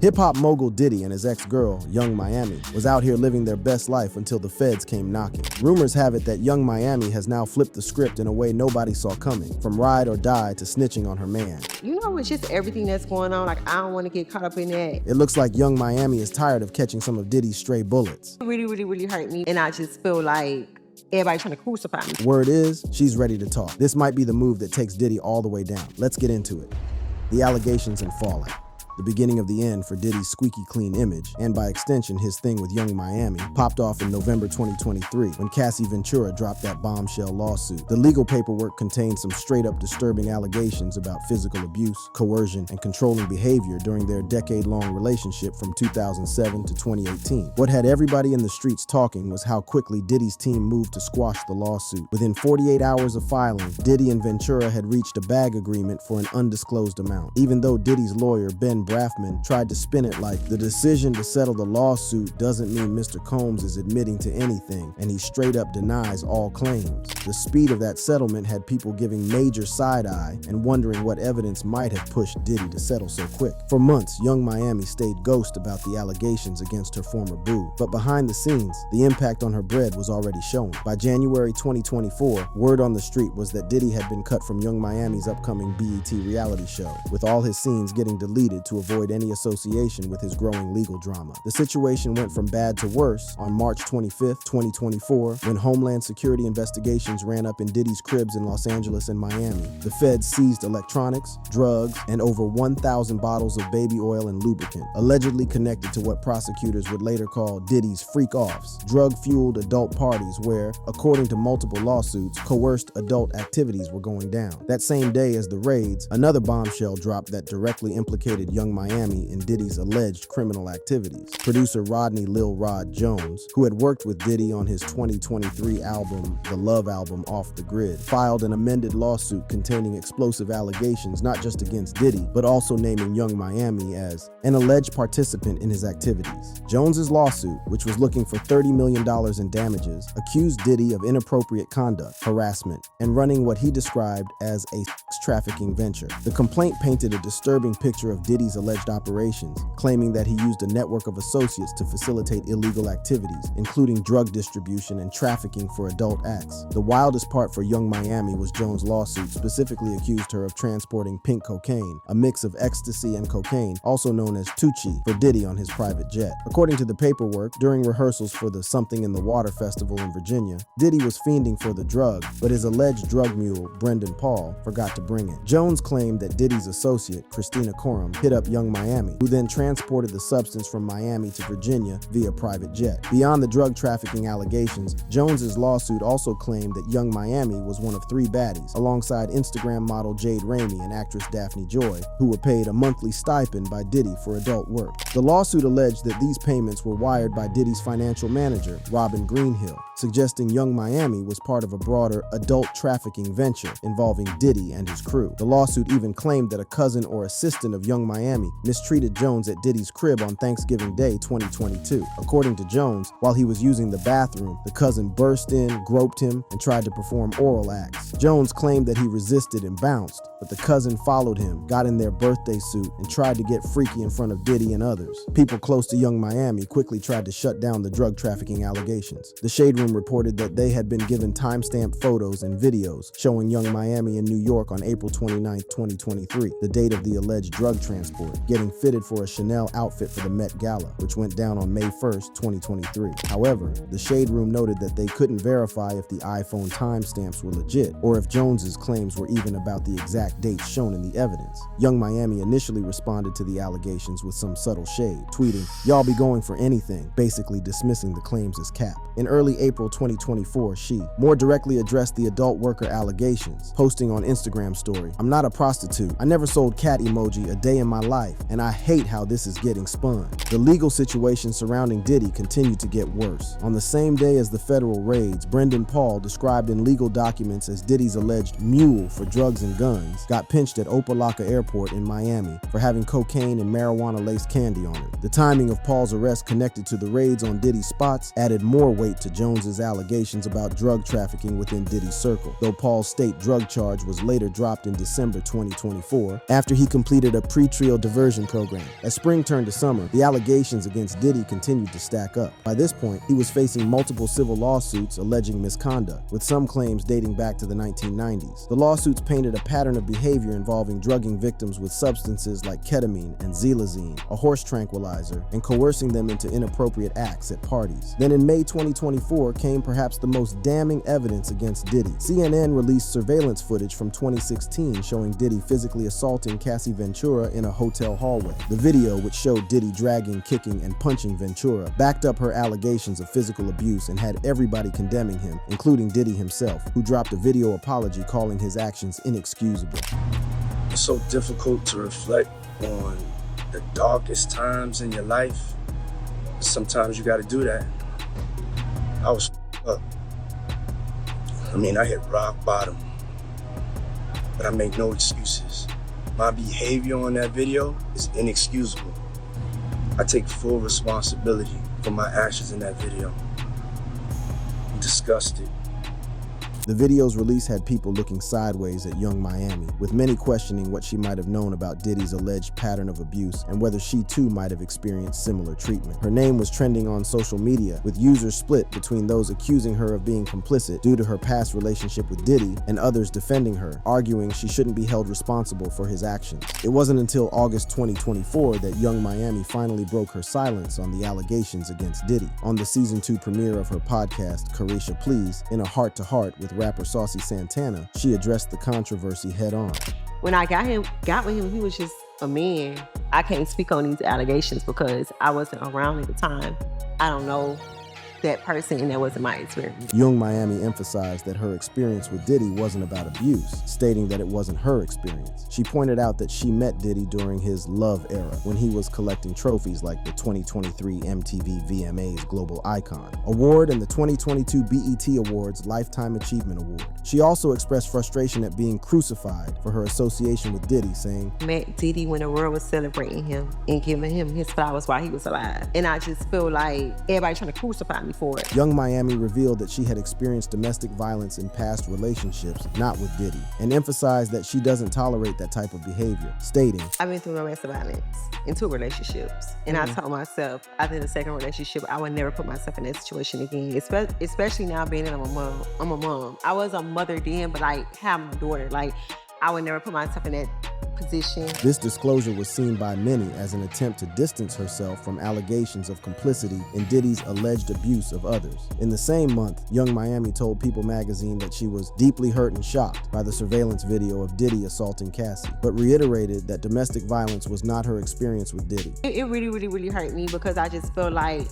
Hip-hop mogul Diddy and his ex-girl, Young Miami, was out here living their best life until the feds came knocking. Rumors have it that Young Miami has now flipped the script in a way nobody saw coming, from ride or die to snitching on her man. You know, it's just everything that's going on. Like, I don't want to get caught up in that. It looks like Young Miami is tired of catching some of Diddy's stray bullets. It really hurt me. And I just feel like everybody trying to crucify me. Word is, she's ready to talk. This might be the move that takes Diddy all the way down. Let's get into it. The allegations and fallout. The beginning of the end for Diddy's squeaky clean image, and by extension his thing with Young Miami, popped off in November 2023 when Cassie Ventura dropped that bombshell lawsuit. The legal paperwork contained some straight-up disturbing allegations about physical abuse, coercion, and controlling behavior during their decade-long relationship from 2007 to 2018. What had everybody in the streets talking was how quickly Diddy's team moved to squash the lawsuit. Within 48 hours of filing, Diddy and Ventura had reached a bag agreement for an undisclosed amount, even though Diddy's lawyer, Ben Braffman, tried to spin it like the decision to settle the lawsuit doesn't mean Mr. Combs is admitting to anything, and he straight up denies all claims. The speed of that settlement had people giving major side-eye and wondering what evidence might have pushed Diddy to settle so quick. For months, Young Miami stayed ghost about the allegations against her former boo, but behind the scenes, the impact on her bread was already showing. By January 2024, word on the street was that Diddy had been cut from Young Miami's upcoming BET reality show, with all his scenes getting deleted to avoid any association with his growing legal drama. The situation went from bad to worse on March 25th, 2024, when Homeland Security investigations ran up in Diddy's cribs in Los Angeles and Miami. The feds seized electronics, drugs, and over 1,000 bottles of baby oil and lubricant, allegedly connected to what prosecutors would later call Diddy's freak-offs, drug-fueled adult parties where, according to multiple lawsuits, coerced adult activities were going down. That same day as the raids, another bombshell dropped that directly implicated Young Miami in Diddy's alleged criminal activities. Producer Rodney Lil Rod Jones, who had worked with Diddy on his 2023 album, The Love Album Off the Grid, filed an amended lawsuit containing explosive allegations not just against Diddy, but also naming Young Miami as an alleged participant in his activities. Jones's lawsuit, which was looking for $30 million in damages, accused Diddy of inappropriate conduct, harassment, and running what he described as a sex trafficking venture. The complaint painted a disturbing picture of Diddy's alleged operations, claiming that he used a network of associates to facilitate illegal activities, including drug distribution and trafficking for adult acts. The wildest part for Young Miami was Jones' lawsuit specifically accused her of transporting pink cocaine, a mix of ecstasy and cocaine, also known as Tucci, for Diddy on his private jet. According to the paperwork, during rehearsals for the Something in the Water Festival in Virginia, Diddy was fiending for the drug, but his alleged drug mule, Brendan Paul, forgot to bring it. Jones claimed that Diddy's associate, Christina Coram, hit up Young Miami, who then transported the substance from Miami to Virginia via private jet. Beyond the drug trafficking allegations, Jones's lawsuit also claimed that Young Miami was one of three baddies, alongside Instagram model Jade Ramey and actress Daphne Joy, who were paid a monthly stipend by Diddy for adult work. The lawsuit alleged that these payments were wired by Diddy's financial manager, Robin Greenhill, suggesting Young Miami was part of a broader adult trafficking venture involving Diddy and his crew. The lawsuit even claimed that a cousin or assistant of Young Miami mistreated Jones at Diddy's crib on Thanksgiving Day 2022. According to Jones, while he was using the bathroom, the cousin burst in, groped him, and tried to perform oral acts. Jones claimed that he resisted and bounced, but the cousin followed him, got in their birthday suit, and tried to get freaky in front of Diddy and others. People close to Young Miami quickly tried to shut down the drug trafficking allegations. The Shade Room reported that they had been given timestamped photos and videos showing Young Miami in New York on April 29, 2023, the date of the alleged drug transport, getting fitted for a Chanel outfit for the Met Gala, which went down on May 1st, 2023. However, the Shade Room noted that they couldn't verify if the iPhone timestamps were legit, or if Jones's claims were even about the exact dates shown in the evidence. Young Miami initially responded to the allegations with some subtle shade, tweeting, "Y'all be going for anything," basically dismissing the claims as cap. In early April 2024, she more directly addressed the adult worker allegations, posting on Instagram story, "I'm not a prostitute. I never sold cat emoji a day in my life, and I hate how this is getting spun." The legal situation surrounding Diddy continued to get worse. On the same day as the federal raids, Brendan Paul, described in legal documents as Diddy's alleged mule for drugs and guns, 1990s, got pinched at Opa-locka Airport in Miami for having cocaine and marijuana-laced candy on him. The timing of Paul's arrest connected to the raids on Diddy's spots added more weight to Jones's allegations about drug trafficking within Diddy's circle, though Paul's state drug charge was later dropped in December 2024 after he completed a pre-trial diversion program. As spring turned to summer, the allegations against Diddy continued to stack up. By this point, he was facing multiple civil lawsuits alleging misconduct, with some claims dating back to the 1990s. The lawsuits painted a pattern of behavior involving drugging victims with substances like ketamine and xylazine, a horse tranquilizer, and coercing them into inappropriate acts at parties. Then in May 2024 came perhaps the most damning evidence against Diddy. CNN released surveillance footage from 2016 showing Diddy physically assaulting Cassie Ventura in a hotel hallway. The video, which showed Diddy dragging, kicking, and punching Ventura, backed up her allegations of physical abuse and had everybody condemning him, including Diddy himself, who dropped a video apology calling his actions inexcusable. It's so difficult to reflect on the darkest times in your life. Sometimes you gotta do that. I was up. I hit rock bottom, but I make no excuses. My behavior on that video is inexcusable. I take full responsibility for my actions in that video. I'm disgusted. The video's release had people looking sideways at Young Miami, with many questioning what she might have known about Diddy's alleged pattern of abuse and whether she too might have experienced similar treatment. Her name was trending on social media, with users split between those accusing her of being complicit due to her past relationship with Diddy and others defending her, arguing she shouldn't be held responsible for his actions. It wasn't until August 2024 that Young Miami finally broke her silence on the allegations against Diddy. On the season 2 premiere of her podcast, Carisha Please, in a heart-to-heart with rapper Saucy Santana, she addressed the controversy head-on. When I got with him, he was just a man. I can't speak on these allegations because I wasn't around at the time. I don't know that person, and that wasn't my experience. Young Miami emphasized that her experience with Diddy wasn't about abuse, stating that it wasn't her experience. She pointed out that she met Diddy during his love era, when he was collecting trophies like the 2023 MTV VMAs Global Icon Award and the 2022 BET Awards Lifetime Achievement Award. She also expressed frustration at being crucified for her association with Diddy, saying, Met Diddy when the world was celebrating him and giving him his flowers while he was alive. And I just feel like everybody trying to crucify me for it. Young Miami revealed that she had experienced domestic violence in past relationships, not with Diddy, and emphasized that she doesn't tolerate that type of behavior, stating, I've been through domestic violence in 2 relationships, and I told myself after the second relationship, I would never put myself in that situation again, especially now being that I'm a mom. I was a mother then, but have my daughter. I would never put myself in that position. This disclosure was seen by many as an attempt to distance herself from allegations of complicity in Diddy's alleged abuse of others. In the same month, Young Miami told People magazine that she was deeply hurt and shocked by the surveillance video of Diddy assaulting Cassie, but reiterated that domestic violence was not her experience with Diddy. It really, really, really hurt me because I just feel like,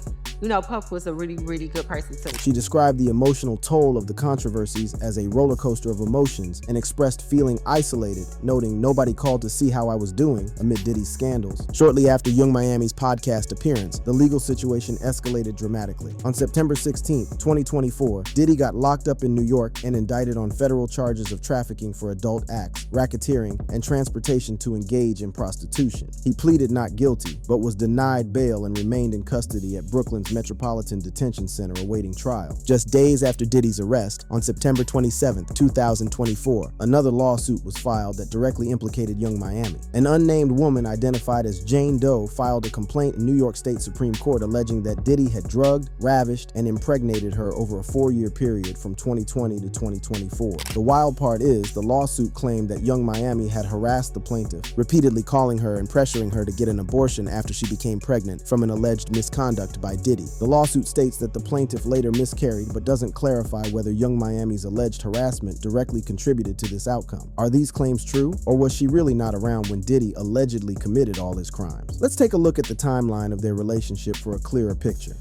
Puff was a really, really good person too. She described the emotional toll of the controversies as a roller coaster of emotions and expressed feeling isolated, noting nobody called to see how I was doing amid Diddy's scandals. Shortly after Young Miami's podcast appearance, the legal situation escalated dramatically. On September 16, 2024, Diddy got locked up in New York and indicted on federal charges of trafficking for adult acts, racketeering, and transportation to engage in prostitution. He pleaded not guilty, but was denied bail and remained in custody at Brooklyn's Metropolitan Detention Center awaiting trial. Just days after Diddy's arrest, on September 27, 2024, another lawsuit was filed that directly implicated Young Miami. An unnamed woman identified as Jane Doe filed a complaint in New York State Supreme Court alleging that Diddy had drugged, ravished, and impregnated her over a 4-year period from 2020 to 2024. The wild part is, the lawsuit claimed that Young Miami had harassed the plaintiff, repeatedly calling her and pressuring her to get an abortion after she became pregnant from an alleged misconduct by Diddy. The lawsuit states that the plaintiff later miscarried, but doesn't clarify whether Young Miami's alleged harassment directly contributed to this outcome. Are these claims true, or was she really not around when Diddy allegedly committed all his crimes? Let's take a look at the timeline of their relationship for a clearer picture.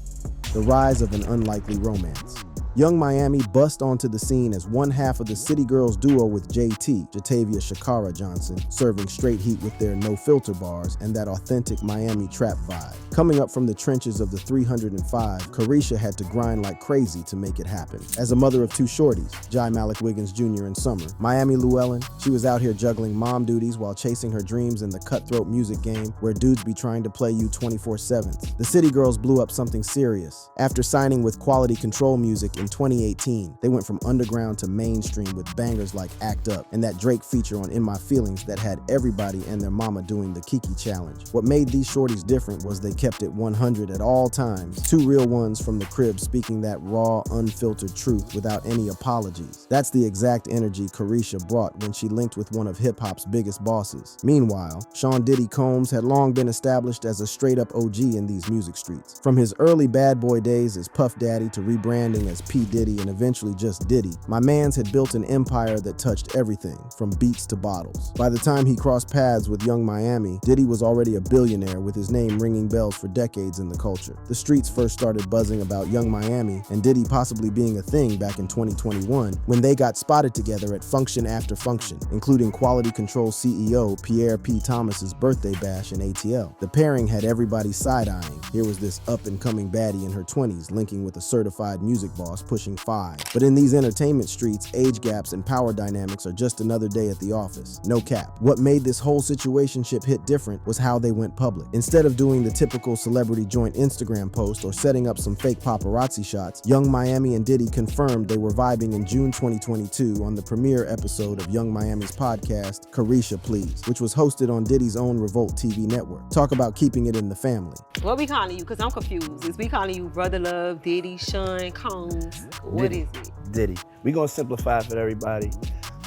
The rise of an unlikely romance. Young Miami bust onto the scene as one half of the City Girls duo with JT, Jatavia Shakara Johnson, serving straight heat with their no-filter bars and that authentic Miami trap vibe. Coming up from the trenches of the 305, Carisha had to grind like crazy to make it happen. As a mother of two shorties, Jai Malik Wiggins Jr. and Summer, Miami Llewellyn, she was out here juggling mom duties while chasing her dreams in the cutthroat music game where dudes be trying to play you 24/7. The City Girls blew up something serious. After signing with Quality Control Music in 2018, they went from underground to mainstream with bangers like Act Up and that Drake feature on In My Feelings that had everybody and their mama doing the Kiki challenge. What made these shorties different was they kept it 100 at all times, two real ones from the crib speaking that raw, unfiltered truth without any apologies. That's the exact energy Carisha brought when she linked with one of hip-hop's biggest bosses. Meanwhile, Sean Diddy Combs had long been established as a straight-up OG in these music streets. From his early bad boy days as Puff Daddy to rebranding as P. Diddy and eventually just Diddy, my mans had built an empire that touched everything, from beats to bottles. By the time he crossed paths with Young Miami, Diddy was already a billionaire with his name ringing bells for decades in the culture. The streets first started buzzing about Young Miami and Diddy possibly being a thing back in 2021 when they got spotted together at function after function, including Quality Control CEO Pierre P. Thomas's birthday bash in ATL. The pairing had everybody side-eyeing. Here was this up-and-coming baddie in her 20s linking with a certified music boss pushing 5. But in these entertainment streets, age gaps and power dynamics are just another day at the office. No cap. What made this whole situationship hit different was how they went public. Instead of doing the typical celebrity joint Instagram post or setting up some fake paparazzi shots, Young Miami and Diddy confirmed they were vibing in June 2022 on the premiere episode of Young Miami's podcast, Carisha Please, which was hosted on Diddy's own Revolt TV network. Talk about keeping it in the family. What we calling you? Because I'm confused. Is we calling you Brother Love, Diddy, Sean, Combs? What is it? Diddy. We're gonna simplify for everybody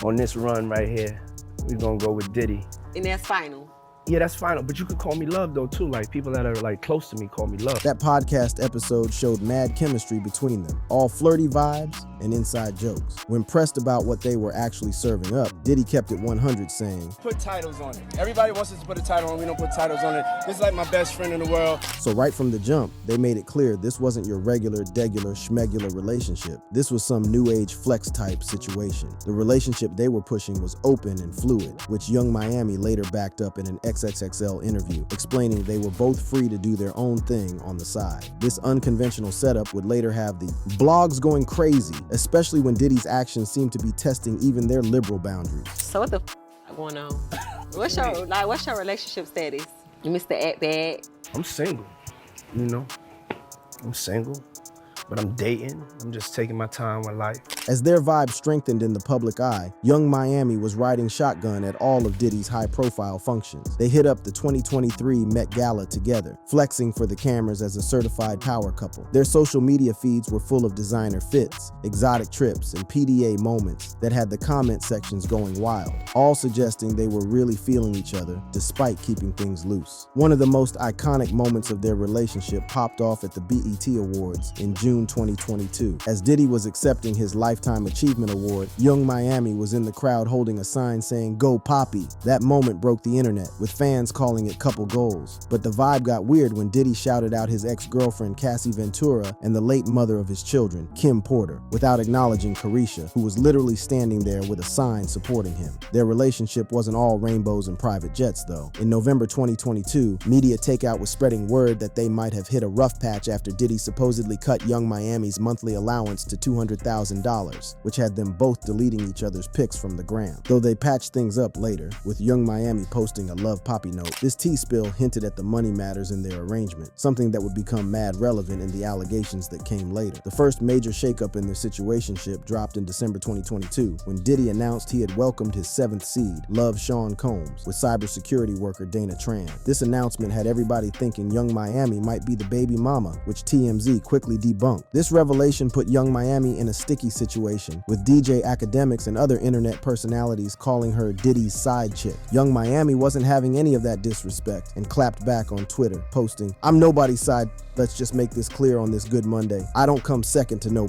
on this run right here. We're gonna go with Diddy. And that's final. Yeah, that's final, but you could call me Love though too. Like people that are like close to me call me Love. That podcast episode showed mad chemistry between them, all flirty vibes and inside jokes. When pressed about what they were actually serving up, Diddy kept it 100 saying, Put titles on it. Everybody wants us to put a title on. We don't put titles on it. This is like my best friend in the world. So right from the jump, they made it clear this wasn't your regular, degular, schmegular relationship. This was some new age flex type situation. The relationship they were pushing was open and fluid, which Young Miami later backed up in an XXXL interview, explaining they were both free to do their own thing on the side. This unconventional setup would later have the blogs going crazy, especially when Diddy's actions seemed to be testing even their liberal boundaries. So what the going on? What's your relationship status? You Mr. Act Bad? I'm single, you know. I'm single, but I'm dating. I'm just taking my time with life. As their vibe strengthened in the public eye, Young Miami was riding shotgun at all of Diddy's high-profile functions. They hit up the 2023 Met Gala together, flexing for the cameras as a certified power couple. Their social media feeds were full of designer fits, exotic trips, and PDA moments that had the comment sections going wild, all suggesting they were really feeling each other despite keeping things loose. One of the most iconic moments of their relationship popped off at the BET Awards in June 2022. As Diddy was accepting his Lifetime Achievement Award, Young Miami was in the crowd holding a sign saying, "Go Poppy." That moment broke the internet, with fans calling it couple goals. But the vibe got weird when Diddy shouted out his ex-girlfriend Cassie Ventura and the late mother of his children, Kim Porter, without acknowledging Carisha, who was literally standing there with a sign supporting him. Their relationship wasn't all rainbows and private jets, though. In November 2022, Media Takeout was spreading word that they might have hit a rough patch after Diddy supposedly cut Young Miami's monthly allowance to $200,000, which had them both deleting each other's pics from the gram. Though they patched things up later, with Young Miami posting a Love Poppy note, this tea spill hinted at the money matters in their arrangement, something that would become mad relevant in the allegations that came later. The first major shakeup in their situationship dropped in December 2022, when Diddy announced he had welcomed his 7th seed, Love Sean Combs, with cybersecurity worker Dana Tran. This announcement had everybody thinking Young Miami might be the baby mama, which TMZ quickly debunked. This revelation put Young Miami in a sticky situation, with DJ academics and other internet personalities calling her Diddy's side chick. Young Miami wasn't having any of that disrespect and clapped back on Twitter, posting, "I'm nobody's side. Let's just make this clear on this good Monday. I don't come second to no."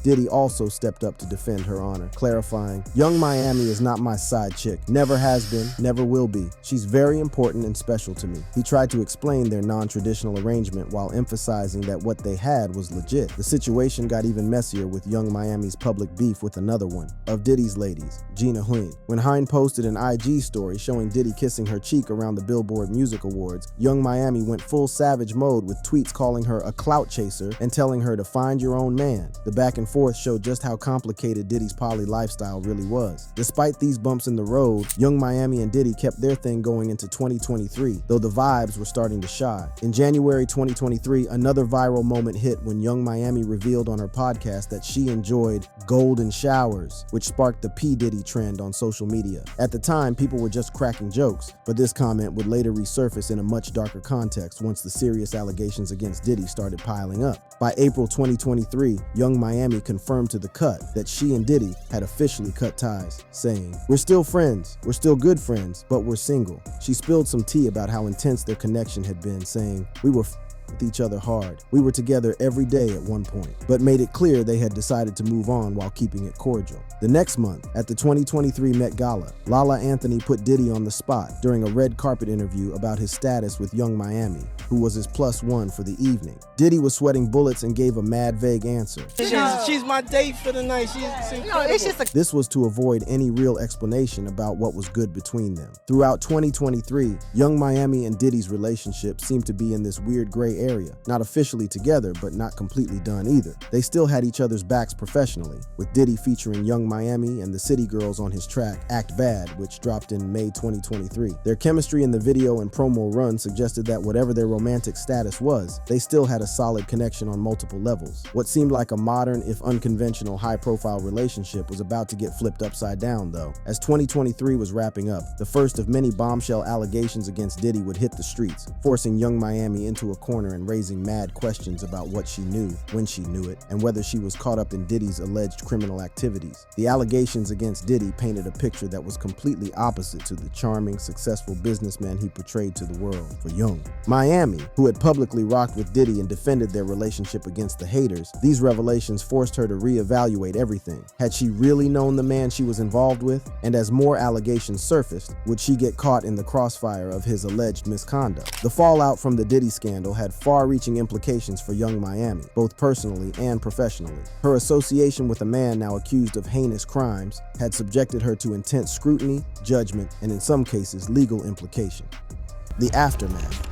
Diddy also stepped up to defend her honor, clarifying, "Young Miami is not my side chick. Never has been, never will be. She's very important and special to me." He tried to explain their non-traditional arrangement while emphasizing that what they had was legit. The situation got even messier with Young Miami's public beef with another one of Diddy's ladies, Gina Huynh. When Huynh posted an IG story showing Diddy kissing her cheek around the Billboard Music Awards, Young Miami went full savage mode with tweets calling her a clout chaser and telling her to find your own man. The back and forth showed just how complicated Diddy's poly lifestyle really was. Despite these bumps in the road, Young Miami and Diddy kept their thing going into 2023, though the vibes were starting to shy. In January 2023, another viral moment hit when Young Miami revealed on her podcast that she enjoyed golden showers, which sparked the P. Diddy trend on social media. At the time, people were just cracking jokes, but this comment would later resurface in a much darker context once the serious allegations against Diddy started piling up. By April 2023, Young Miami confirmed to The Cut that she and Diddy had officially cut ties, saying, "We're still friends, we're still good friends, but we're single." She spilled some tea about how intense their connection had been, saying, "We were with each other hard. We were together every day at one point," but made it clear they had decided to move on while keeping it cordial. The next month, at the 2023 Met Gala, Lala Anthony put Diddy on the spot during a red carpet interview about his status with Young Miami, who was his +1 for the evening. Diddy was sweating bullets and gave a mad vague answer. She's my date for the night. She's incredible. This was to avoid any real explanation about what was good between them. Throughout 2023, Young Miami and Diddy's relationship seemed to be in this weird gray area, not officially together, but not completely done either. They still had each other's backs professionally, with Diddy featuring Young Miami and the City Girls on his track Act Bad, which dropped in May 2023. Their chemistry in the video and promo run suggested that whatever their romantic status was, they still had a solid connection on multiple levels. What seemed like a modern, if unconventional, high-profile relationship was about to get flipped upside down, though. As 2023 was wrapping up, the first of many bombshell allegations against Diddy would hit the streets, forcing Young Miami into a corner and raising mad questions about what she knew, when she knew it, and whether she was caught up in Diddy's alleged criminal activities. The allegations against Diddy painted a picture that was completely opposite to the charming, successful businessman he portrayed to the world. For Young Miami, who had publicly rocked with Diddy and defended their relationship against the haters, these revelations forced her to reevaluate everything. Had she really known the man she was involved with? And as more allegations surfaced, would she get caught in the crossfire of his alleged misconduct? The fallout from the Diddy scandal had far-reaching implications for Young Miami, both personally and professionally. Her association with a man now accused of heinous crimes had subjected her to intense scrutiny, judgment, and in some cases, legal implication. The aftermath.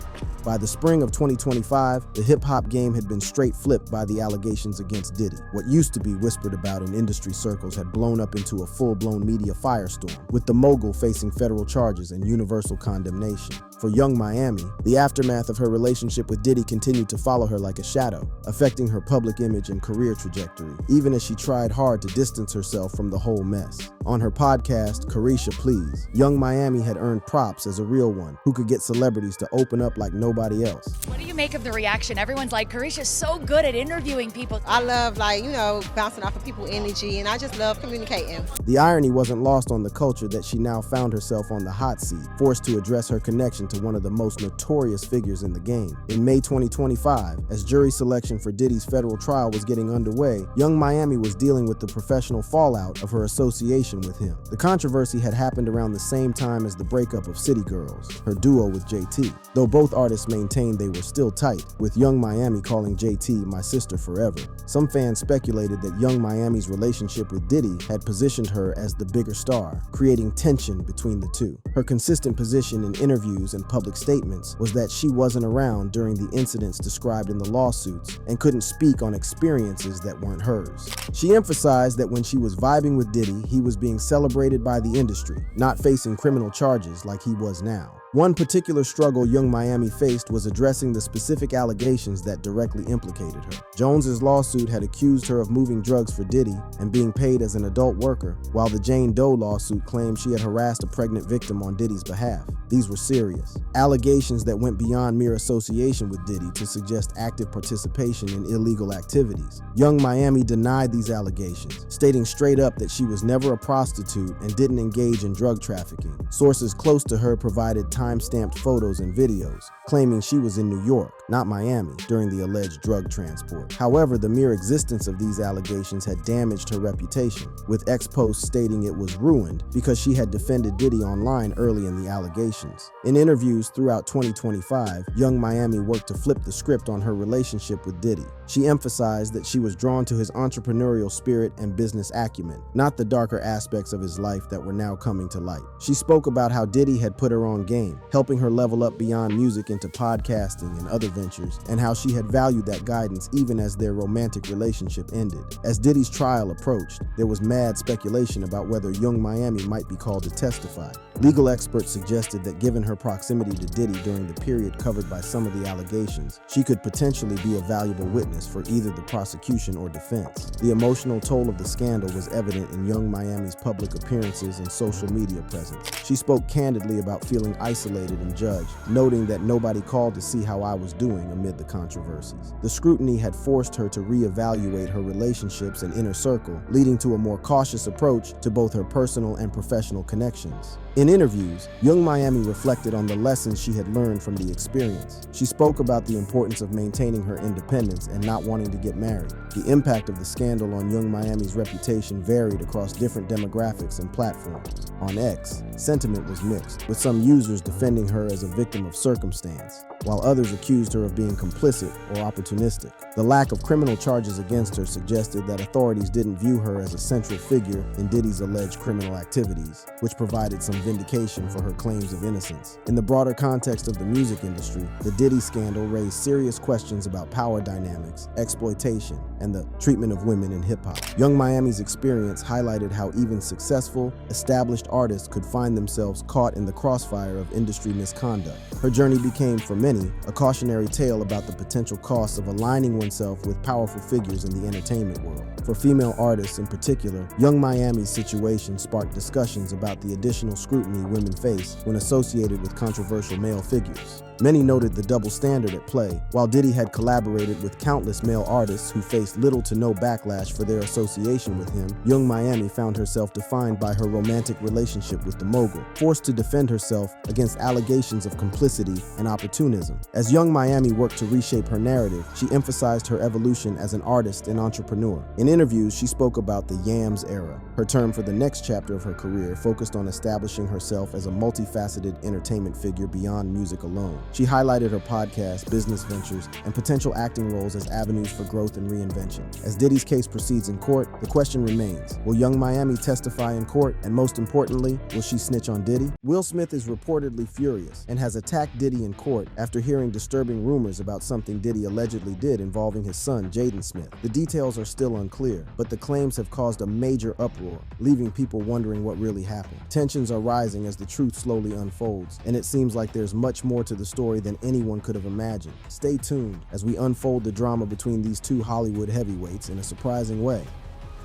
By the spring of 2025, the hip-hop game had been straight flipped by the allegations against Diddy. What used to be whispered about in industry circles had blown up into a full-blown media firestorm, with the mogul facing federal charges and universal condemnation. For Young Miami, the aftermath of her relationship with Diddy continued to follow her like a shadow, affecting her public image and career trajectory, even as she tried hard to distance herself from the whole mess. On her podcast, Carisha Please, Young Miami had earned props as a real one, who could get celebrities to open up like nobody else. What do you make of the reaction? Everyone's like, Carisha's so good at interviewing people. I love, bouncing off of people's energy, and I just love communicating. The irony wasn't lost on the culture that she now found herself on the hot seat, forced to address her connection to one of the most notorious figures in the game. In May 2025, as jury selection for Diddy's federal trial was getting underway, Young Miami was dealing with the professional fallout of her association with him. The controversy had happened around the same time as the breakup of City Girls, her duo with JT, though both artists maintained they were still tight, with Young Miami calling JT "my sister forever." Some fans speculated that Young Miami's relationship with Diddy had positioned her as the bigger star, creating tension between the two. Her consistent position in interviews and public statements was that she wasn't around during the incidents described in the lawsuits and couldn't speak on experiences that weren't hers. She emphasized that when she was vibing with Diddy, he was being celebrated by the industry, not facing criminal charges like he was now. One particular struggle Young Miami faced was addressing the specific allegations that directly implicated her. Jones's lawsuit had accused her of moving drugs for Diddy and being paid as an adult worker, while the Jane Doe lawsuit claimed she had harassed a pregnant victim on Diddy's behalf. These were serious allegations that went beyond mere association with Diddy to suggest active participation in illegal activities. Young Miami denied these allegations, stating straight up that she was never a prostitute and didn't engage in drug trafficking. Sources close to her provided time-stamped photos and videos, claiming she was in New York, not Miami, during the alleged drug transport. However, the mere existence of these allegations had damaged her reputation, with ex-posts stating it was ruined because she had defended Diddy online early in the allegations. In interviews throughout 2025, Young Miami worked to flip the script on her relationship with Diddy. She emphasized that she was drawn to his entrepreneurial spirit and business acumen, not the darker aspects of his life that were now coming to light. She spoke about how Diddy had put her on game, helping her level up beyond music into podcasting and other ventures, and how she had valued that guidance even as their romantic relationship ended. As Diddy's trial approached, there was mad speculation about whether Young Miami might be called to testify. Legal experts suggested that given her proximity to Diddy during the period covered by some of the allegations, she could potentially be a valuable witness for either the prosecution or defense. The emotional toll of the scandal was evident in Young Miami's public appearances and social media presence. She spoke candidly about feeling isolated and judged, noting that nobody called to see how I was doing amid the controversies. The scrutiny had forced her to reevaluate her relationships and inner circle, leading to a more cautious approach to both her personal and professional connections. In interviews, Young Miami reflected on the lessons she had learned from the experience. She spoke about the importance of maintaining her independence and not wanting to get married. The impact of the scandal on Young Miami's reputation varied across different demographics and platforms. On X, sentiment was mixed, with some users defending her as a victim of circumstance, while others accused her of being complicit or opportunistic. The lack of criminal charges against her suggested that authorities didn't view her as a central figure in Diddy's alleged criminal activities, which provided some vindication for her claims of innocence. In the broader context of the music industry, the Diddy scandal raised serious questions about power dynamics, exploitation, and the treatment of women in hip-hop. Young Miami's experience highlighted how even successful, established artists could find themselves caught in the crossfire of industry misconduct. Her journey became, for many, a cautionary tale about the potential costs of aligning oneself with powerful figures in the entertainment world. For female artists in particular, Young Miami's situation sparked discussions about the additional scrutiny women face when associated with controversial male figures. Many noted the double standard at play. While Diddy had collaborated with countless male artists who faced little to no backlash for their association with him, Young Miami found herself defined by her romantic relationship with the mogul, forced to defend herself against allegations of complicity and opportunism. As Young Miami worked to reshape her narrative, she emphasized her evolution as an artist and entrepreneur. In interviews, she spoke about the Yams era, her term for the next chapter of her career, focused on establishing herself as a multifaceted entertainment figure beyond music alone. She highlighted her podcast, business ventures, and potential acting roles as avenues for growth and reinvention. As Diddy's case proceeds in court, the question remains, will Young Miami testify in court? And most importantly, will she snitch on Diddy? Will Smith is reportedly furious and has attacked Diddy in court after hearing disturbing rumors about something Diddy allegedly did involving his son, Jaden Smith. The details are still unclear, but the claims have caused a major uproar, leaving people wondering what really happened. Tensions are rising as the truth slowly unfolds, and it seems like there's much more to the story than anyone could have imagined. Stay tuned as we unfold the drama between these two Hollywood heavyweights in a surprising way.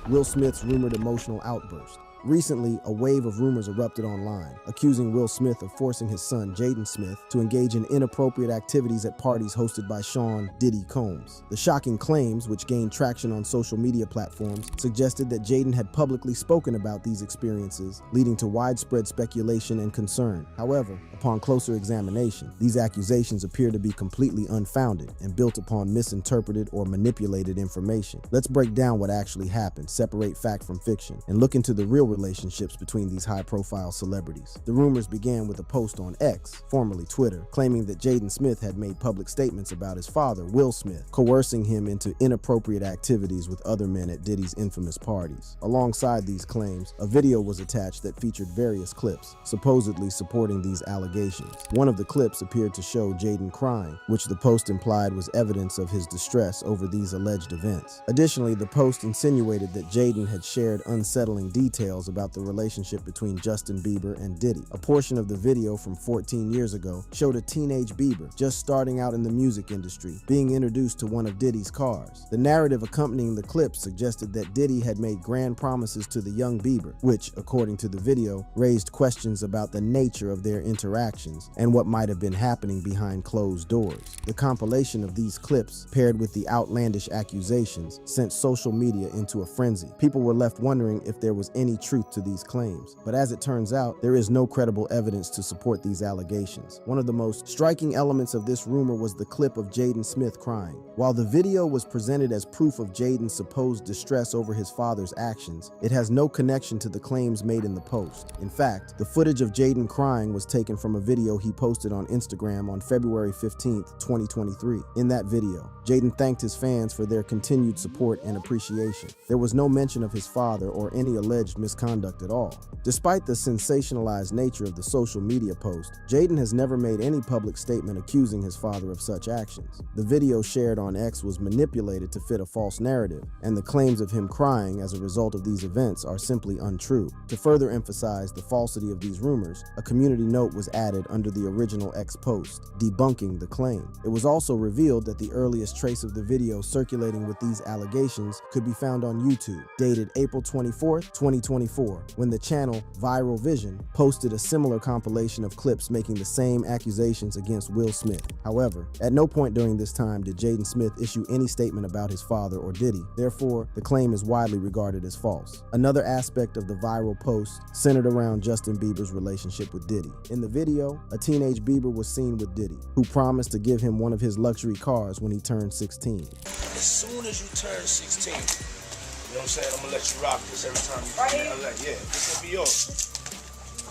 Will Smith's rumored emotional outburst. Recently, a wave of rumors erupted online, accusing Will Smith of forcing his son, Jaden Smith, to engage in inappropriate activities at parties hosted by Sean Diddy Combs. The shocking claims, which gained traction on social media platforms, suggested that Jaden had publicly spoken about these experiences, leading to widespread speculation and concern. However, upon closer examination, these accusations appear to be completely unfounded and built upon misinterpreted or manipulated information. Let's break down what actually happened, separate fact from fiction, and look into the real relationships between these high-profile celebrities. The rumors began with a post on X, formerly Twitter, claiming that Jaden Smith had made public statements about his father, Will Smith, coercing him into inappropriate activities with other men at Diddy's infamous parties. Alongside these claims, a video was attached that featured various clips, supposedly supporting these allegations. One of the clips appeared to show Jaden crying, which the post implied was evidence of his distress over these alleged events. Additionally, the post insinuated that Jaden had shared unsettling details about the relationship between Justin Bieber and Diddy. A portion of the video from 14 years ago showed a teenage Bieber, just starting out in the music industry, being introduced to one of Diddy's cars. The narrative accompanying the clip suggested that Diddy had made grand promises to the young Bieber, which, according to the video, raised questions about the nature of their interactions and what might have been happening behind closed doors. The compilation of these clips, paired with the outlandish accusations, sent social media into a frenzy. People were left wondering if there was any truth truth to these claims. But as it turns out, there is no credible evidence to support these allegations. One of the most striking elements of this rumor was the clip of Jaden Smith crying. While the video was presented as proof of Jaden's supposed distress over his father's actions, it has no connection to the claims made in the post. In fact, the footage of Jaden crying was taken from a video he posted on Instagram on February 15, 2023. In that video, Jaden thanked his fans for their continued support and appreciation. There was no mention of his father or any alleged misconduct at all. Despite the sensationalized nature of the social media post, Jaden has never made any public statement accusing his father of such actions. The video shared on X was manipulated to fit a false narrative, and the claims of him crying as a result of these events are simply untrue. To further emphasize the falsity of these rumors, a community note was added under the original X post, debunking the claim. It was also revealed that the earliest trace of the video circulating with these allegations could be found on YouTube, dated April 24, 2024, when the channel Viral Vision posted a similar compilation of clips making the same accusations against Will Smith. However, at no point during this time did Jaden Smith issue any statement about his father or Diddy. Therefore, the claim is widely regarded as false. Another aspect of the viral post centered around Justin Bieber's relationship with Diddy. In the video, a teenage Bieber was seen with Diddy, who promised to give him one of his luxury cars when he turned 16. As soon as you turn 16, you know what I'm saying? I'm gonna let you rock this every time you come in LA. Yeah, this will be yours.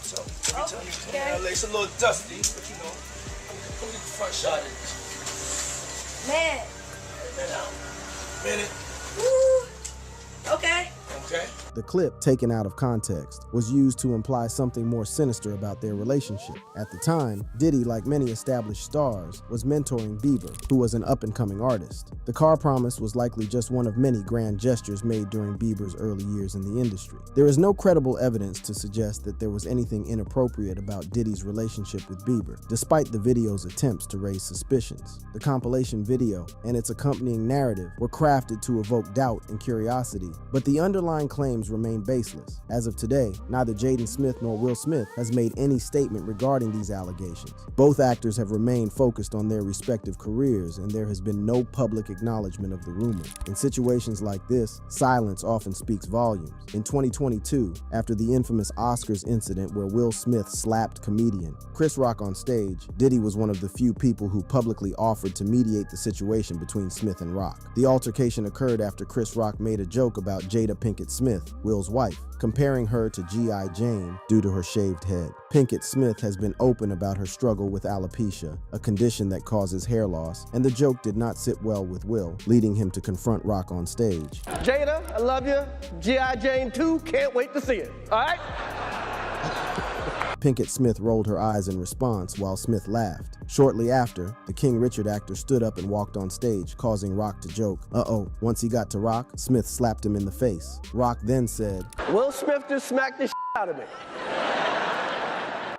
So every time you come in LA, it's a little dusty, but you know, come get the front shot of this. Man. Minute. Woo. Okay. Okay. The clip, taken out of context, was used to imply something more sinister about their relationship. At the time, Diddy, like many established stars, was mentoring Bieber, who was an up-and-coming artist. The car promise was likely just one of many grand gestures made during Bieber's early years in the industry. There is no credible evidence to suggest that there was anything inappropriate about Diddy's relationship with Bieber, despite the video's attempts to raise suspicions. The compilation video and its accompanying narrative were crafted to evoke doubt and curiosity, but the underlying claims remain baseless. As of today, neither Jaden Smith nor Will Smith has made any statement regarding these allegations. Both actors have remained focused on their respective careers, and there has been no public acknowledgement of the rumor. In situations like this, silence often speaks volumes. In 2022, after the infamous Oscars incident where Will Smith slapped comedian Chris Rock on stage, Diddy was one of the few people who publicly offered to mediate the situation between Smith and Rock. The altercation occurred after Chris Rock made a joke about Jada Pinkett Smith, Will's wife, comparing her to G.I. Jane due to her shaved head. Pinkett Smith has been open about her struggle with alopecia, a condition that causes hair loss, and the joke did not sit well with Will, leading him to confront Rock on stage. Jada, I love you. G.I. Jane 2, can't wait to see it. All right? Pinkett Smith rolled her eyes in response while Smith laughed. Shortly after, the King Richard actor stood up and walked on stage, causing Rock to joke. Uh-oh. Once he got to Rock, Smith slapped him in the face. Rock then said, Will Smith just smacked the out of me.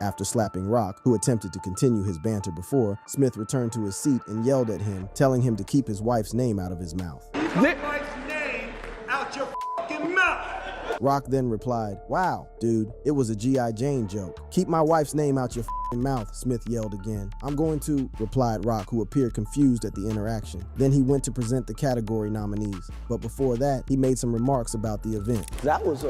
After slapping Rock, who attempted to continue his banter before, Smith returned to his seat and yelled at him, telling him to keep his wife's name out of his mouth. Keep my wife's name out your fucking mouth! Rock then replied, "Wow, dude, it was a G.I. Jane joke. Keep my wife's name out your mouth," Smith yelled again. "I'm going to," replied Rock, who appeared confused at the interaction. Then he went to present the category nominees. But before that, he made some remarks about the event. That was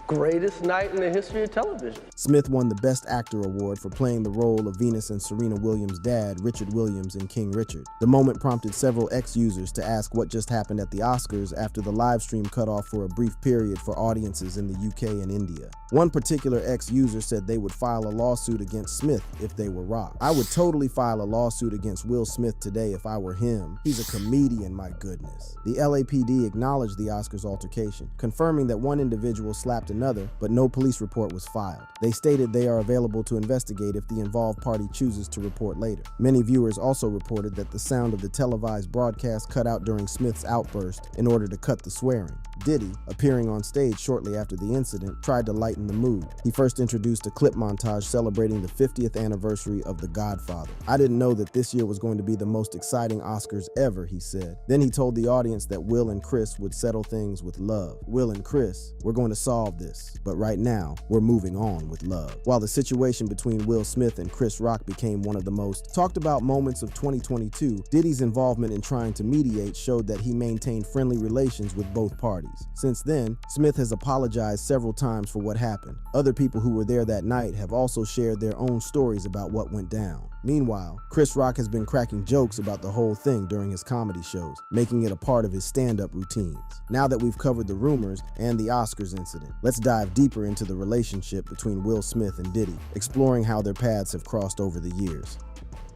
greatest night in the history of television. Smith won the Best Actor award for playing the role of Venus and Serena Williams' dad, Richard Williams, in King Richard. The moment prompted several X-users to ask what just happened at the Oscars after the live stream cut off for a brief period for audiences in the UK and India. One particular X-user said they would file a lawsuit against Smith if they were Rock. "I would totally file a lawsuit against Will Smith today if I were him. He's a comedian, my goodness." The LAPD acknowledged the Oscars altercation, confirming that one individual slapped another, but no police report was filed. They stated they are available to investigate if the involved party chooses to report later. Many viewers also reported that the sound of the televised broadcast cut out during Smith's outburst in order to cut the swearing. Diddy, appearing on stage shortly after the incident, tried to lighten the mood. He first introduced a clip montage celebrating the 50th anniversary of The Godfather. "I didn't know that this year was going to be the most exciting Oscars ever," he said. Then he told the audience that Will and Chris would settle things with love. "Will and Chris, we're going to solve this. this. But right now, we're moving on with love. While the situation between Will Smith and Chris Rock became one of the most talked about moments of 2022, Diddy's involvement in trying to mediate showed that he maintained friendly relations with both parties. Since then, Smith has apologized several times for what happened. Other people who were there that night have also shared their own stories about what went down. Meanwhile, Chris Rock has been cracking jokes about the whole thing during his comedy shows, making it a part of his stand-up routines. Now that we've covered the rumors and the Oscars incident, let's dive deeper into the relationship between Will Smith and Diddy, exploring how their paths have crossed over the years.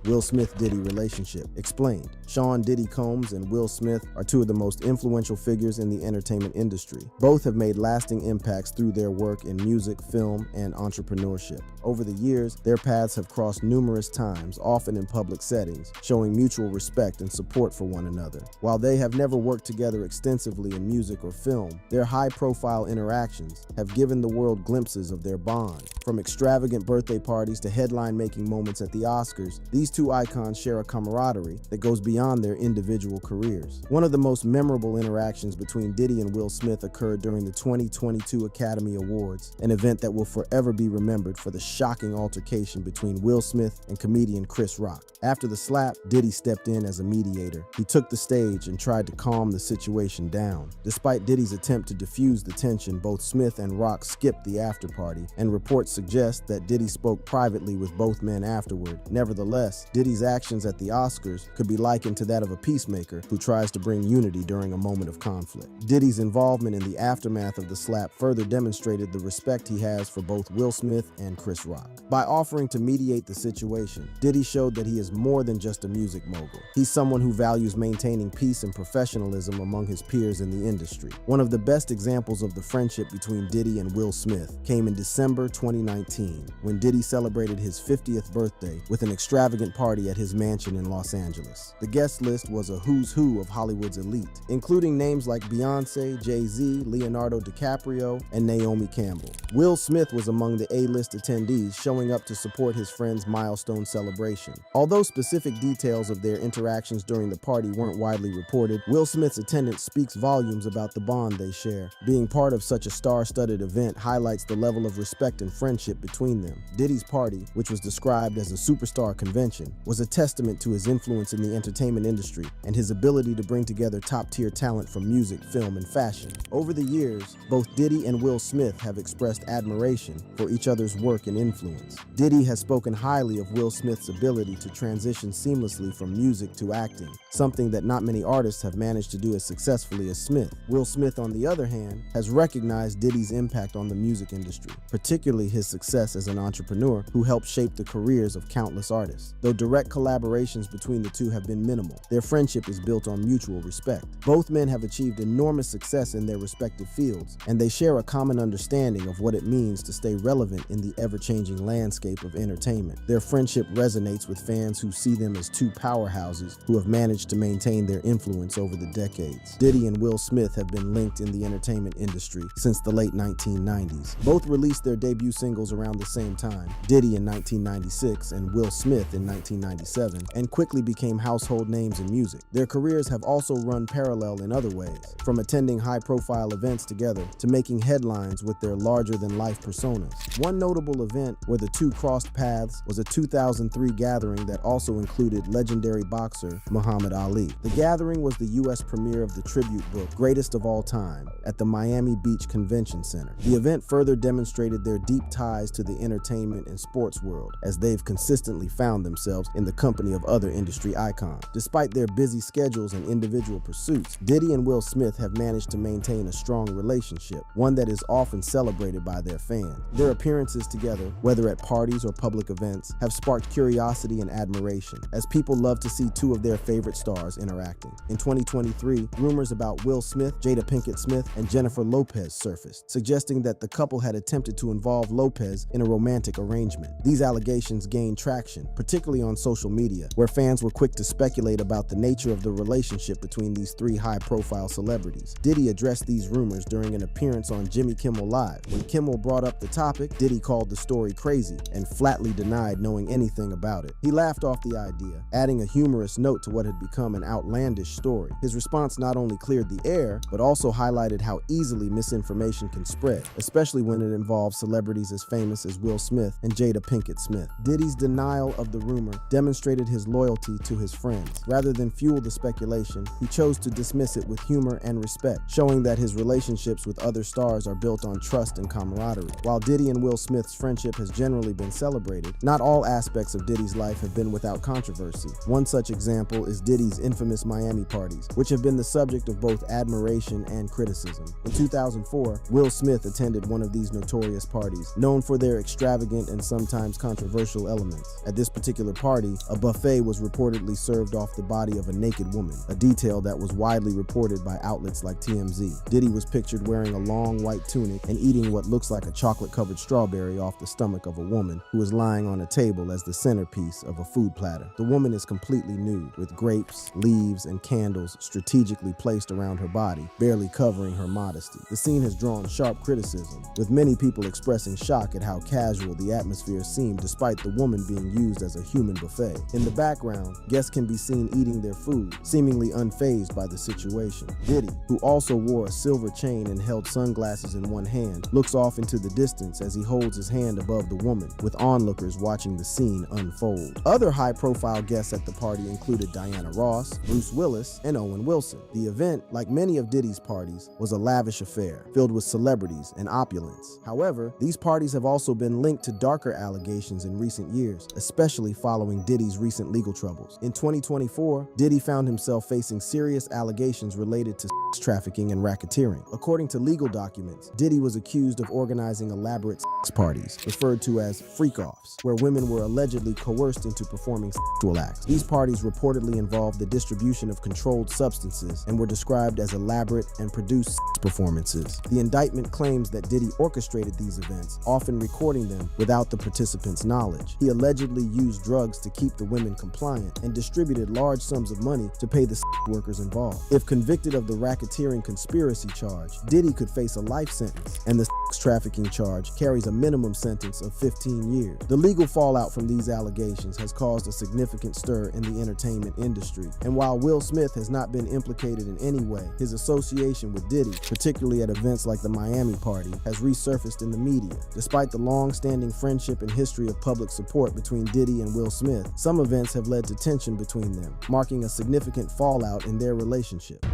Will Smith-Diddy relationship explained. Sean Diddy Combs and Will Smith are two of the most influential figures in the entertainment industry. Both have made lasting impacts through their work in music, film, and entrepreneurship. Over the years, their paths have crossed numerous times, often in public settings, showing mutual respect and support for one another. While they have never worked together extensively in music or film, their high-profile interactions have given the world glimpses of their bond. From extravagant birthday parties to headline-making moments at the Oscars, these two icons share a camaraderie that goes beyond their individual careers. One of the most memorable interactions between Diddy and Will Smith occurred during the 2022 Academy Awards, an event that will forever be remembered for the shocking altercation between Will Smith and comedian Chris Rock. After the slap, Diddy stepped in as a mediator. He took the stage and tried to calm the situation down. Despite Diddy's attempt to diffuse the tension, both Smith and Rock skipped the after-party, and reports suggest that Diddy spoke privately with both men afterward. Nevertheless, Diddy's actions at the Oscars could be likened to that of a peacemaker who tries to bring unity during a moment of conflict. Diddy's involvement in the aftermath of the slap further demonstrated the respect he has for both Will Smith and Chris Rock. By offering to mediate the situation, Diddy showed that he is more than just a music mogul. He's someone who values maintaining peace and professionalism among his peers in the industry. One of the best examples of the friendship between Diddy and Will Smith came in December 2019, when Diddy celebrated his 50th birthday with an extravagant party at his mansion in Los Angeles. The guest list was a who's who of Hollywood's elite, including names like Beyonce, Jay-Z, Leonardo DiCaprio, and Naomi Campbell. Will Smith was among the A-list attendees, showing up to support his friend's milestone celebration. Although specific details of their interactions during the party weren't widely reported, Will Smith's attendance speaks volumes about the bond they share. Being part of such a star-studded event highlights the level of respect and friendship between them. Diddy's party, which was described as a superstar convention, was a testament to his influence in the entertainment industry and his ability to bring together top-tier talent from music, film, and fashion. Over the years, both Diddy and Will Smith have expressed admiration for each other's work and influence. Diddy has spoken highly of Will Smith's ability to transition seamlessly from music to acting, something that not many artists have managed to do as successfully as Smith. Will Smith, on the other hand, has recognized Diddy's impact on the music industry, particularly his success as an entrepreneur who helped shape the careers of countless artists. Though direct collaborations between the two have been minimal, their friendship is built on mutual respect. Both men have achieved enormous success in their respective fields, and they share a common understanding of what it means to stay relevant in the ever-changing landscape of entertainment. Their friendship resonates with fans who see them as two powerhouses who have managed to maintain their influence over the decades. Diddy and Will Smith have been linked in the entertainment industry since the late 1990s. Both released their debut singles around the same time, Diddy in 1996 and Will Smith in 1997, and quickly became household names in music. Their careers have also run parallel in other ways, from attending high-profile events together to making headlines with their larger-than-life personas. One notable event where the two crossed paths was a 2003 gathering that also included legendary boxer Muhammad Ali. The gathering was the U.S. premiere of the tribute book Greatest of All Time at the Miami Beach Convention Center. The event further demonstrated their deep ties to the entertainment and sports world, as they've consistently found themselves in the company of other industry icons. Despite their busy schedules and individual pursuits, Diddy and Will Smith have managed to maintain a strong relationship, one that is often celebrated by their fans. Their appearances together, whether at parties or public events, have sparked curiosity and admiration, as people love to see two of their favorite stars interacting. In 2023, rumors about Will Smith, Jada Pinkett Smith, and Jennifer Lopez surfaced, suggesting that the couple had attempted to involve Lopez in a romantic arrangement. These allegations gained traction, particularly particularly on social media, where fans were quick to speculate about the nature of the relationship between these three high-profile celebrities. Diddy addressed these rumors during an appearance on Jimmy Kimmel Live. When Kimmel brought up the topic, Diddy called the story crazy and flatly denied knowing anything about it. He laughed off the idea, adding a humorous note to what had become an outlandish story. His response not only cleared the air, but also highlighted how easily misinformation can spread, especially when it involves celebrities as famous as Will Smith and Jada Pinkett Smith. Diddy's denial of the rumor demonstrated his loyalty to his friends. Rather than fuel the speculation, he chose to dismiss it with humor and respect, showing that his relationships with other stars are built on trust and camaraderie. While Diddy and Will Smith's friendship has generally been celebrated, not all aspects of Diddy's life have been without controversy. One such example is Diddy's infamous Miami parties, which have been the subject of both admiration and criticism. In 2004, Will Smith attended one of these notorious parties, known for their extravagant and sometimes controversial elements. At this particular party, a buffet was reportedly served off the body of a naked woman, a detail that was widely reported by outlets like TMZ. Diddy was pictured wearing a long white tunic and eating what looks like a chocolate-covered strawberry off the stomach of a woman who is lying on a table as the centerpiece of a food platter. The woman is completely nude, with grapes, leaves, and candles strategically placed around her body, barely covering her modesty. The scene has drawn sharp criticism, with many people expressing shock at how casual the atmosphere seemed despite the woman being used as a human buffet. In the background, guests can be seen eating their food, seemingly unfazed by the situation. Diddy, who also wore a silver chain and held sunglasses in one hand, looks off into the distance as he holds his hand above the woman, with onlookers watching the scene unfold. Other high-profile guests at the party included Diana Ross, Bruce Willis, and Owen Wilson. The event, like many of Diddy's parties, was a lavish affair, filled with celebrities and opulence. However, these parties have also been linked to darker allegations in recent years, especially following Diddy's recent legal troubles. In 2024, Diddy found himself facing serious allegations related to sex trafficking and racketeering. According to legal documents, Diddy was accused of organizing elaborate sex parties, referred to as freak-offs, where women were allegedly coerced into performing sexual acts. These parties reportedly involved the distribution of controlled substances and were described as elaborate and produced sex performances. The indictment claims that Diddy orchestrated these events, often recording them without the participants' knowledge. He allegedly used drugs to keep the women compliant and distributed large sums of money to pay the sex workers involved. If convicted of the racketeering conspiracy charge, Diddy could face a life sentence, and the sex trafficking charge carries a minimum sentence of 15 years. The legal fallout from these allegations has caused a significant stir in the entertainment industry, and while Will Smith has not been implicated in any way, his association with Diddy, particularly at events like the Miami party, has resurfaced in the media. Despite the long-standing friendship and history of public support between Diddy and Will Smith, some events have led to tension between them, marking a significant fallout in their relationship.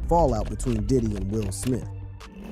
Fallout between Diddy and Will Smith.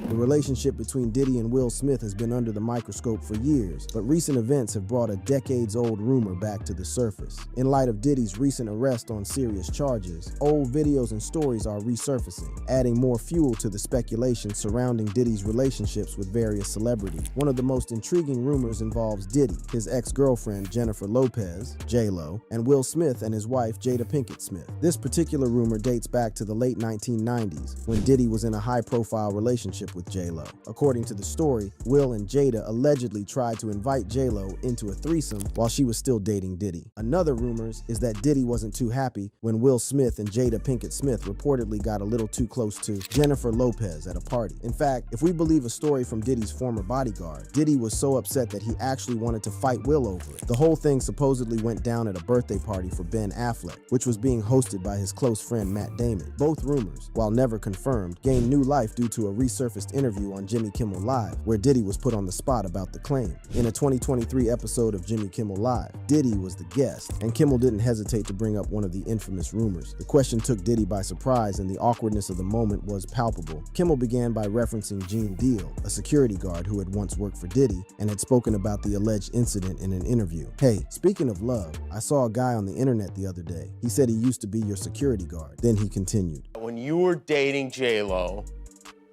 The relationship between Diddy and Will Smith has been under the microscope for years, but recent events have brought a decades-old rumor back to the surface. In light of Diddy's recent arrest on serious charges, old videos and stories are resurfacing, adding more fuel to the speculation surrounding Diddy's relationships with various celebrities. One of the most intriguing rumors involves Diddy, his ex-girlfriend Jennifer Lopez, J-Lo, and Will Smith and his wife Jada Pinkett Smith. This particular rumor dates back to the late 1990s, when Diddy was in a high-profile relationship with J-Lo. According to the story, Will and Jada allegedly tried to invite J-Lo into a threesome while she was still dating Diddy. Another rumors is that Diddy wasn't too happy when Will Smith and Jada Pinkett Smith reportedly got a little too close to Jennifer Lopez at a party. In fact, if we believe a story from Diddy's former bodyguard, Diddy was so upset that he actually wanted to fight Will over it. The whole thing supposedly went down at a birthday party for Ben Affleck, which was being hosted by his close friend Matt Damon. Both rumors, while never confirmed, gained new life due to a resurfaced interview on Jimmy Kimmel Live, where Diddy was put on the spot about the claim. In a 2023 episode of Jimmy Kimmel Live, Diddy was the guest, and Kimmel didn't hesitate to bring up one of the infamous rumors. The question took Diddy by surprise, and the awkwardness of the moment was palpable. Kimmel began by referencing Gene Deal, a security guard who had once worked for Diddy and had spoken about the alleged incident in an interview. "Hey, speaking of love, I saw a guy on the internet the other day. He said he used to be your security guard." Then he continued, When you were dating J-Lo,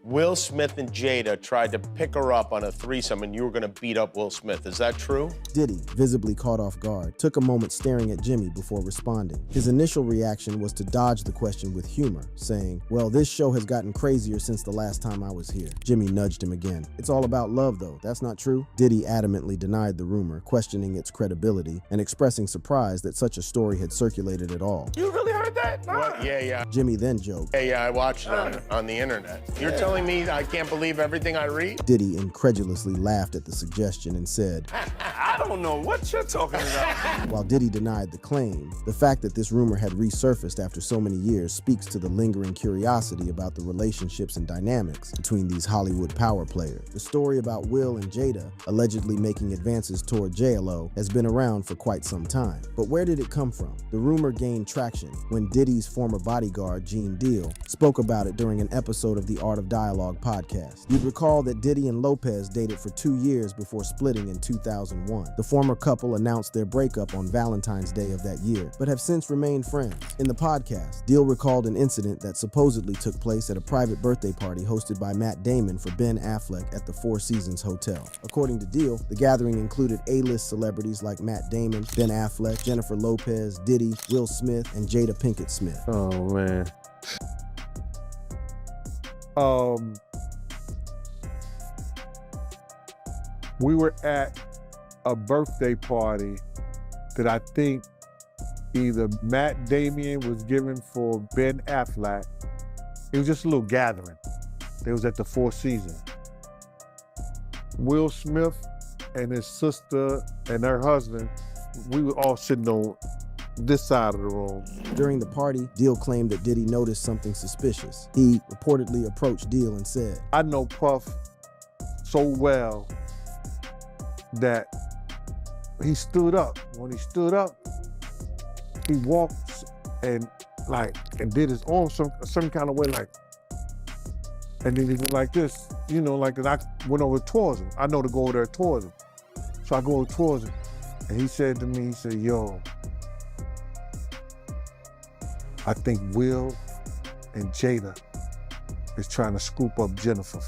Will Smith and Jada tried to pick her up on a threesome and you were gonna beat up Will Smith. Is that true? Diddy, visibly caught off guard, took a moment staring at Jimmy before responding. His initial reaction was to dodge the question with humor, saying, "Well, this show has gotten crazier since the last time I was here." Jimmy nudged him again. "It's all about love, though. That's not true?" Diddy adamantly denied the rumor, questioning its credibility and expressing surprise that such a story had circulated at all. You really heard that? What? Yeah. Jimmy then joked, Yeah, I watched it on the internet. You're telling me I can't believe everything I read? Diddy incredulously laughed at the suggestion and said, I don't know what you're talking about. While Diddy denied the claim, the fact that this rumor had resurfaced after so many years speaks to the lingering curiosity about the relationships and dynamics between these Hollywood power players. The story about Will and Jada allegedly making advances toward JLo has been around for quite some time. But where did it come from? The rumor gained traction when Diddy's former bodyguard, Gene Deal, spoke about it during an episode of the Art of Dialogue podcast. You'd recall that Diddy and Lopez dated for 2 years before splitting in 2001. The former couple announced their breakup on Valentine's Day of that year, but have since remained friends. In the podcast, Deal recalled an incident that supposedly took place at a private birthday party hosted by Matt Damon for Ben Affleck at the Four Seasons Hotel. According to Deal, the gathering included A-list celebrities like Matt Damon, Ben Affleck, Jennifer Lopez, Diddy, Will Smith, and Jada Pinkett Smith. Oh, man. We were at a birthday party that I think either Matt Damon was giving for Ben Affleck. It was just a little gathering. It was at the Four Seasons. Will Smith and his sister and her husband, we were all sitting on this side of the room. During the party, Deal claimed that Diddy noticed something suspicious. He reportedly approached Deal and said, I know Puff so well that he stood up. When he stood up, he walked and did his arm some kind of way, like, and then he went like this, like that. I went over towards him. I know to go over there towards him. So I go over towards him, and he said to me, he said, yo, I think Will and Jada is trying to scoop up Jennifer.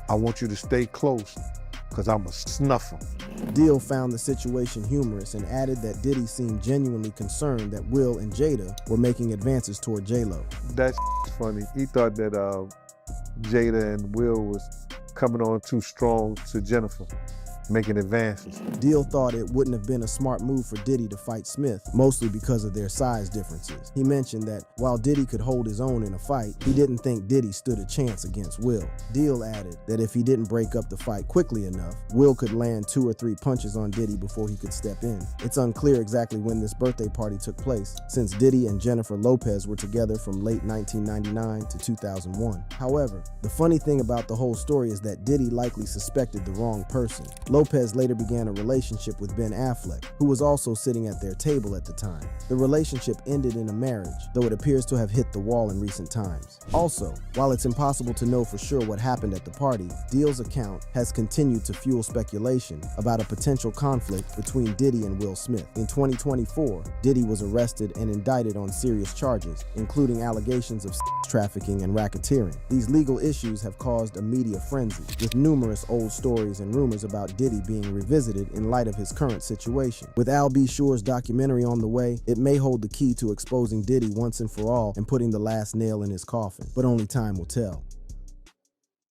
I want you to stay close, because I'm going to snuff him. Deal found the situation humorous and added that Diddy seemed genuinely concerned that Will and Jada were making advances toward J-Lo. That's funny. He thought that Jada and Will was coming on too strong to Jennifer, making advances. Deal thought it wouldn't have been a smart move for Diddy to fight Smith, mostly because of their size differences. He mentioned that while Diddy could hold his own in a fight, he didn't think Diddy stood a chance against Will. Deal added that if he didn't break up the fight quickly enough, Will could land 2 or 3 punches on Diddy before he could step in. It's unclear exactly when this birthday party took place, since Diddy and Jennifer Lopez were together from late 1999 to 2001. However, the funny thing about the whole story is that Diddy likely suspected the wrong person. Lopez later began a relationship with Ben Affleck, who was also sitting at their table at the time. The relationship ended in a marriage, though it appears to have hit the wall in recent times. Also, while it's impossible to know for sure what happened at the party, Deal's account has continued to fuel speculation about a potential conflict between Diddy and Will Smith. In 2024, Diddy was arrested and indicted on serious charges, including allegations of sex trafficking and racketeering. These legal issues have caused a media frenzy, with numerous old stories and rumors about Diddy being revisited in light of his current situation. With Al B. Sure's documentary on the way, it may hold the key to exposing Diddy once and for all and putting the last nail in his coffin, but only time will tell.